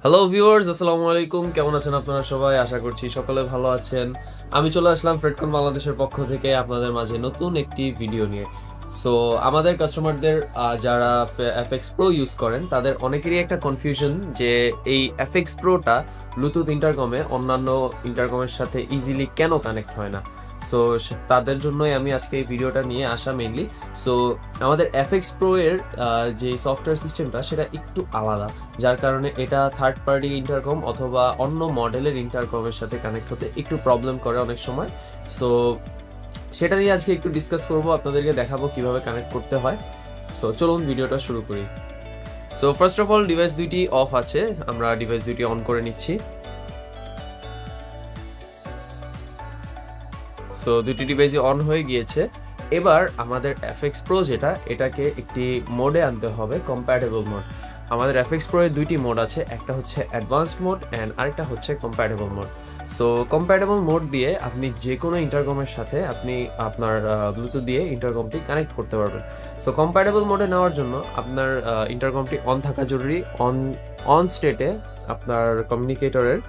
Hello viewers, আসসালামু আলাইকুম। কেমন আছেন আপনারা সবাই? আশা করছি সকলে ভালো আছেন। আমি চলে আসলাম ফ্রেডকন বাংলাদেশের পক্ষ থেকে আপনাদের মাঝে নতুন একটি ভিডিও নিয়ে। সো আমাদের কাস্টমারদের যারা FX Pro ইউজ করেন তাদের অনেকেরই একটা কনফিউশন যে এই FX Proটা ব্লুটুথ ইন্টারকমে অন্যান্য ইন্টারকমের সাথে ইজিলি কেন কানেক্ট হয় না। সো তাদের জন্যই আমি আজকে এই ভিডিওটা নিয়ে আসা মেইনলি। সো আমাদের FX Pro এর যে সফটওয়্যার সিস্টেমটা সেটা একটু আলাদা, যার কারণে এটা থার্ড পার্টি ইন্টারকম অথবা অন্য মডেলের ইন্টারকমের সাথে কানেক্ট হতে একটু প্রবলেম করে অনেক সময়। সো সেটা নিয়ে আজকে একটু ডিসকাস করব, আপনাদেরকে দেখাবো কিভাবে কানেক্ট করতে হয়। সো চলুন ভিডিওটা শুরু করি। So first of all device দুইটি অফ আছে, আমরা ডিভাইস দুইটি অন করে নিচ্ছি। সো দুটি ডিভাইসই অন হয়ে গিয়েছে। এবার আমাদের FX Pro যেটা, এটাকে একটি মোডে আনতে হবে, কম্প্যাটেবল মোড। আমাদের FX Pro এর দুইটি মোড আছে, একটা হচ্ছে অ্যাডভান্সড মোড অ্যান্ড আরেকটা হচ্ছে compatible mode. So compatible mode দিয়ে আপনি যে কোনো ইন্টারকমের সাথে আপনি আপনার ব্লুটুথ দিয়ে ইন্টারকমটি কানেক্ট করতে পারবেন। সো কম্প্যাটেবল মোডে নেওয়ার জন্য আপনার ইন্টারকমটি অন থাকা জরুরি। অন স্টেটে আপনার কমিউনিকেটরের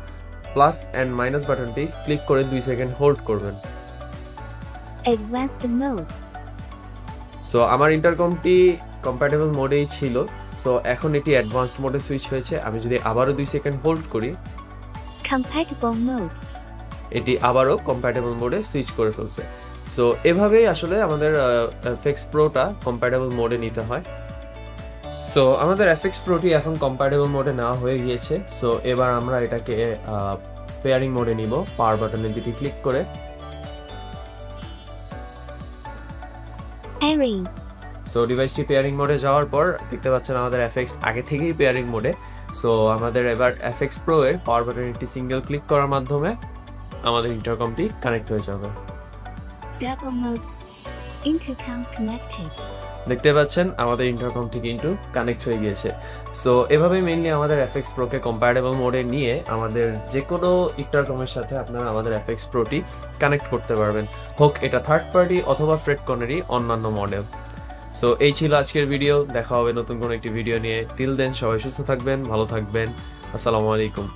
প্লাস অ্যান্ড মাইনাস বাটনটি ক্লিক করে 2 সেকেন্ড হোল্ড করবেন। Advanced mode. সো আমার ইন্টারকমটি কম্প্যাটেবল মোডেই ছিল। সো এখন এটি অ্যাডভান্সড মোডে সুইচ হয়েছে। আমি যদি আবারও 2 সেকেন্ড হোল্ড করি, Compatible mode. এটি আবারও কম্প্যাটেবল মোডে সুইচ করে ফেলছে। সো এভাবেই আসলে আমাদের FX Proটা কম্প্যাটেবল মোডে নিতে হয়। সো আমাদের FX Proটি এখন কম্প্যাটেবল মোডে নেওয়া হয়ে গিয়েছে। সো এবার আমরা এটাকে পেয়ারিং মোডে নিব, পাওয়ার বাটনের দুটি ক্লিক করে। Pairing. সো ডিভাইসটি পেয়ারিং মোডে যাওয়ার পর দেখতে পাচ্ছেন আমাদের FX আগে থেকেই পেয়ারিং মোডে। সো আমাদের এবার FX Pro এর পাওয়ার বাটনে একটি সিঙ্গেল ক্লিক করার মাধ্যমে আমাদের ইন্টারকমটি কানেক্ট হয়ে যাবে। Double mode. Intercom connected. দেখতে পাচ্ছেন আমাদের ইন্টারকমটি কিন্তু কানেক্ট হয়ে গিয়েছে। সো এভাবে মেইনলি আমাদের FX Pro কে কম্প্যাটেবল মোডে নিয়ে আমাদের যে কোনো ইন্টারকমের সাথে আপনারা আমাদের FX Proটি কানেক্ট করতে পারবেন, হোক এটা থার্ড পার্টি অথবা ফ্রেডকনেরই অন্যান্য মডেল। সো এই ছিল আজকের ভিডিও। দেখা হবে নতুন কোনো একটি ভিডিও নিয়ে। টিল দেন সবাই সুস্থ থাকবেন, ভালো থাকবেন। আসসালামু আলাইকুম।